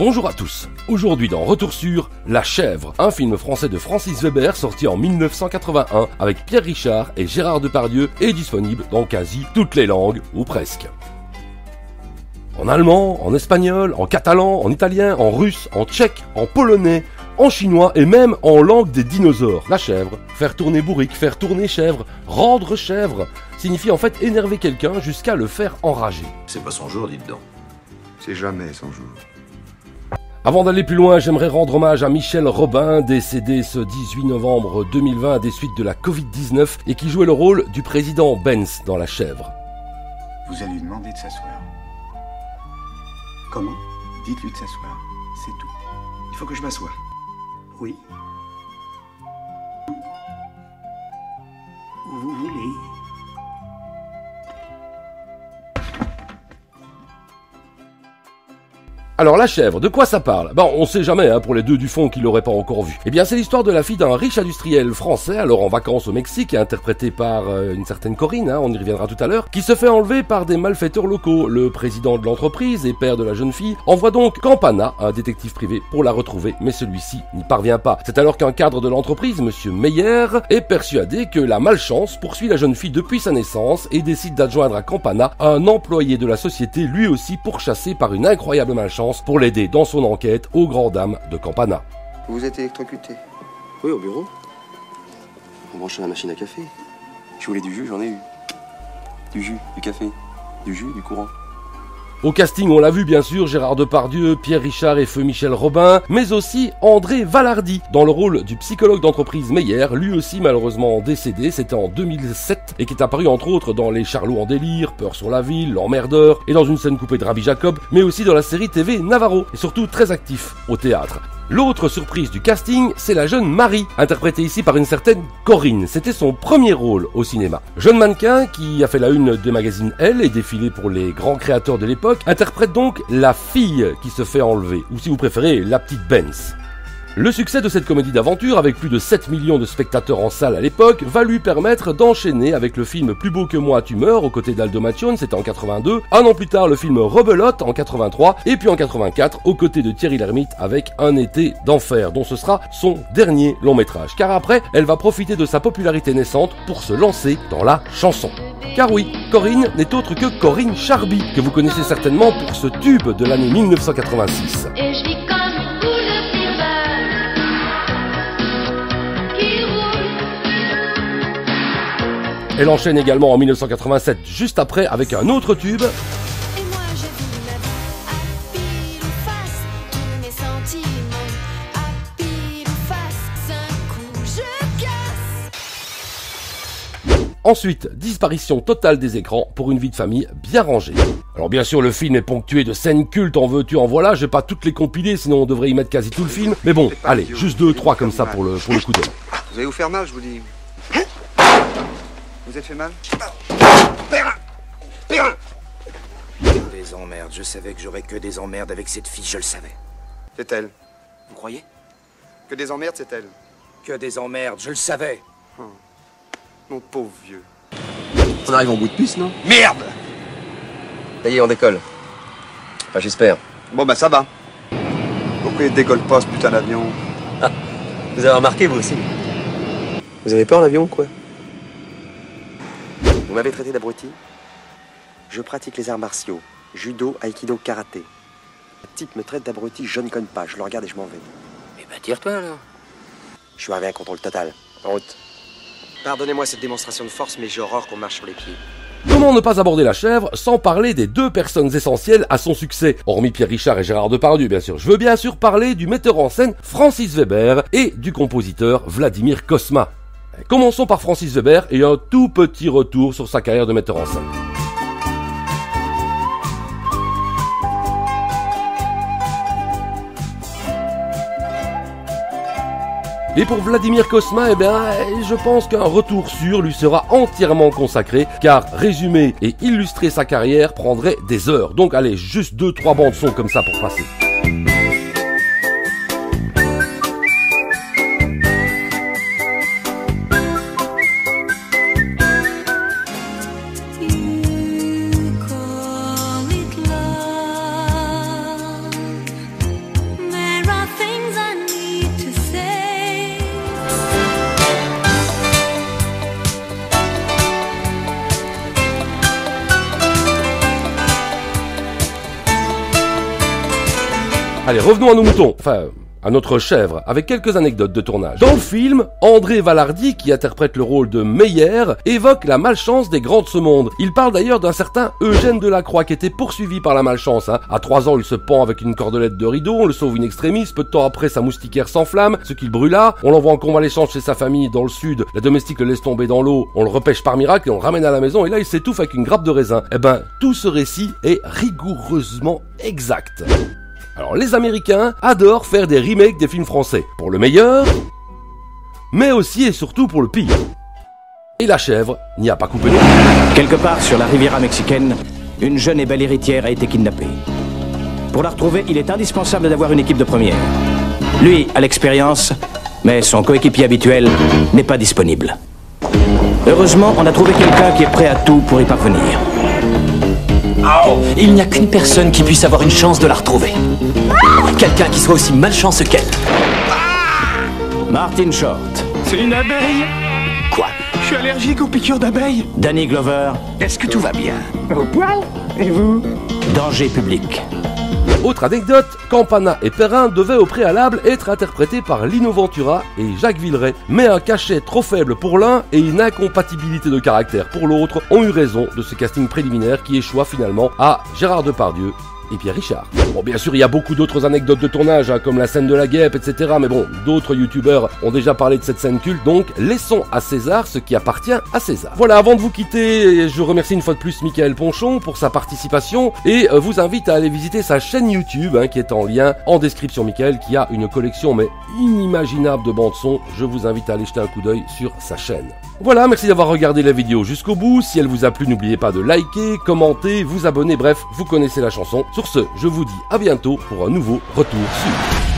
Bonjour à tous, aujourd'hui dans Retour sur La Chèvre, un film français de Francis Weber sorti en 1981 avec Pierre Richard et Gérard Depardieu et disponible dans quasi toutes les langues, ou presque. En allemand, en espagnol, en catalan, en italien, en russe, en tchèque, en polonais, en chinois et même en langue des dinosaures. La chèvre, faire tourner bourrique, faire tourner chèvre, rendre chèvre, signifie en fait énerver quelqu'un jusqu'à le faire enrager. C'est pas son jour, dites donc. C'est jamais son jour. Avant d'aller plus loin, j'aimerais rendre hommage à Michel Robin, décédé ce 18 novembre 2020 des suites de la Covid-19 et qui jouait le rôle du président Benz dans La Chèvre. Vous allez lui demander de s'asseoir. Comment? Dites-lui de s'asseoir, c'est tout. Il faut que je m'assoie. Oui. Où vous voulez. Alors La Chèvre, de quoi ça parle? On sait jamais pour les deux du fond qui l'auraient pas encore vu. Eh bien c'est l'histoire de la fille d'un riche industriel français, alors en vacances au Mexique, interprété par une certaine Corinne, on y reviendra tout à l'heure, qui se fait enlever par des malfaiteurs locaux. Le président de l'entreprise et père de la jeune fille envoie donc Campana, un détective privé, pour la retrouver, mais celui-ci n'y parvient pas. C'est alors qu'un cadre de l'entreprise, monsieur Meyer, est persuadé que la malchance poursuit la jeune fille depuis sa naissance et décide d'adjoindre à Campana un employé de la société, lui aussi pourchassé par une incroyable malchance, pour l'aider dans son enquête aux grandes dames de Campana. Vous vous êtes électrocuté? Oui, au bureau. En branchant la machine à café. Je voulais du jus, j'en ai eu. Du jus, du café, du jus, du courant. Au casting, on l'a vu bien sûr, Gérard Depardieu, Pierre Richard et feu Michel Robin, mais aussi André Valardi, dans le rôle du psychologue d'entreprise Meyer, lui aussi malheureusement décédé, c'était en 2007, et qui est apparu entre autres dans Les Charlots en délire, Peur sur la ville, L'emmerdeur, et dans une scène coupée de Rabbi Jacob, mais aussi dans la série TV Navarro, et surtout très actif au théâtre. L'autre surprise du casting, c'est la jeune Marie, interprétée ici par une certaine Corinne. C'était son premier rôle au cinéma. Jeune mannequin qui a fait la une des magazines Elle et défilé pour les grands créateurs de l'époque, interprète donc la fille qui se fait enlever, ou si vous préférez, la petite Benz. Le succès de cette comédie d'aventure, avec plus de 7 millions de spectateurs en salle à l'époque, va lui permettre d'enchaîner avec le film Plus beau que moi tu meurs, aux côtés d'Aldo Macione, c'était en 82, un an plus tard le film Rebelote en 83, et puis en 84, aux côtés de Thierry Lhermitte avec Un été d'enfer, dont ce sera son dernier long métrage, car après, elle va profiter de sa popularité naissante pour se lancer dans la chanson. Car oui, Corinne n'est autre que Corinne Charby, que vous connaissez certainement pour ce tube de l'année 1986. Et je vis comme tout le qui roule. Elle enchaîne également en 1987, juste après, avec un autre tube. Et moi je vis ma vie à pile ou face, tous mes sentiments à pile ou face, d'un coup je casse. Ensuite, disparition totale des écrans pour une vie de famille bien rangée. Alors bien sûr, le film est ponctué de scènes cultes, en veux-tu, en voilà, je vais pas toutes les compiler, sinon on devrait y mettre quasi tout le film, mais bon, allez, juste 2-3 comme ça pour le coup d'œil. Vous allez vous faire mal, je vous dis. Vous êtes fait mal? Des emmerdes, je savais que j'aurais que des emmerdes avec cette fille, je le savais. C'est elle. Vous croyez? Que des emmerdes, c'est elle. Que des emmerdes, je le savais. Mon pauvre vieux. On arrive en bout de puce, non? Merde! Ça y est, on décolle. Enfin, j'espère. Bon bah ça va. Pourquoi il décolle pas ce putain d'avion? Vous avez remarqué, vous aussi? Vous avez peur, l'avion, quoi? Vous m'avez traité d'abruti? Je pratique les arts martiaux. Judo, aïkido, karaté. Le type me traite d'abruti, je ne conne pas. Je le regarde et je m'en vais. Eh ben, tire-toi, alors. Je suis arrivé à un contrôle total. En route. Pardonnez-moi cette démonstration de force, mais j'ai horreur qu'on marche sur les pieds. Comment ne pas aborder La Chèvre sans parler des deux personnes essentielles à son succès, hormis Pierre Richard et Gérard Depardieu bien sûr. Je veux bien sûr parler du metteur en scène Francis Weber et du compositeur Vladimir Cosma. Commençons par Francis Weber et un tout petit retour sur sa carrière de metteur en scène. Et pour Vladimir Cosma, je pense qu'un retour sûr lui sera entièrement consacré, car résumer et illustrer sa carrière prendrait des heures. Donc allez, juste 2-3 bandes son comme ça pour passer. Allez, revenons à nos moutons, enfin, à notre chèvre, avec quelques anecdotes de tournage. Dans le film, André Valardi, qui interprète le rôle de Meyer, évoque la malchance des grands de ce monde. Il parle d'ailleurs d'un certain Eugène Delacroix qui était poursuivi par la malchance. À 3 ans, il se pend avec une cordelette de rideau, on le sauve in extremis, peu de temps après, sa moustiquaire s'enflamme, ce qu'il brûla, on l'envoie en convalescence chez sa famille dans le sud, la domestique le laisse tomber dans l'eau, on le repêche par miracle et on le ramène à la maison, et là il s'étouffe avec une grappe de raisin. Eh ben, tout ce récit est rigoureusement exact. Alors les Américains adorent faire des remakes des films français, pour le meilleur, mais aussi et surtout pour le pire. Et la chèvre n'y a pas coupé. Quelque part sur la Riviera mexicaine, une jeune et belle héritière a été kidnappée. Pour la retrouver, il est indispensable d'avoir une équipe de première. Lui a l'expérience, mais son coéquipier habituel n'est pas disponible. Heureusement, on a trouvé quelqu'un qui est prêt à tout pour y parvenir. Il n'y a qu'une personne qui puisse avoir une chance de la retrouver. Quelqu'un qui soit aussi malchanceux qu'elle. Martin Short. C'est une abeille? Quoi? Je suis allergique aux piqûres d'abeilles. Danny Glover. Est-ce que tout va bien? Au poil? Et vous? Danger public. Autre anecdote, Campana et Perrin devaient au préalable être interprétés par Lino Ventura et Jacques Villeray, mais un cachet trop faible pour l'un et une incompatibilité de caractère pour l'autre ont eu raison de ce casting préliminaire qui échoua finalement à Gérard Depardieu et Pierre Richard. Bon, bien sûr, il y a beaucoup d'autres anecdotes de tournage, comme la scène de la guêpe, etc. Mais bon, d'autres youtubeurs ont déjà parlé de cette scène culte, donc laissons à César ce qui appartient à César. Voilà, avant de vous quitter, je remercie une fois de plus Mickaël Ponchon pour sa participation et vous invite à aller visiter sa chaîne YouTube, qui est en lien en description. Mickaël qui a une collection mais inimaginable de bandes son. Je vous invite à aller jeter un coup d'œil sur sa chaîne. Voilà, merci d'avoir regardé la vidéo jusqu'au bout. Si elle vous a plu, n'oubliez pas de liker, commenter, vous abonner, bref, vous connaissez la chanson. Sur ce, je vous dis à bientôt pour un nouveau Retour Sur.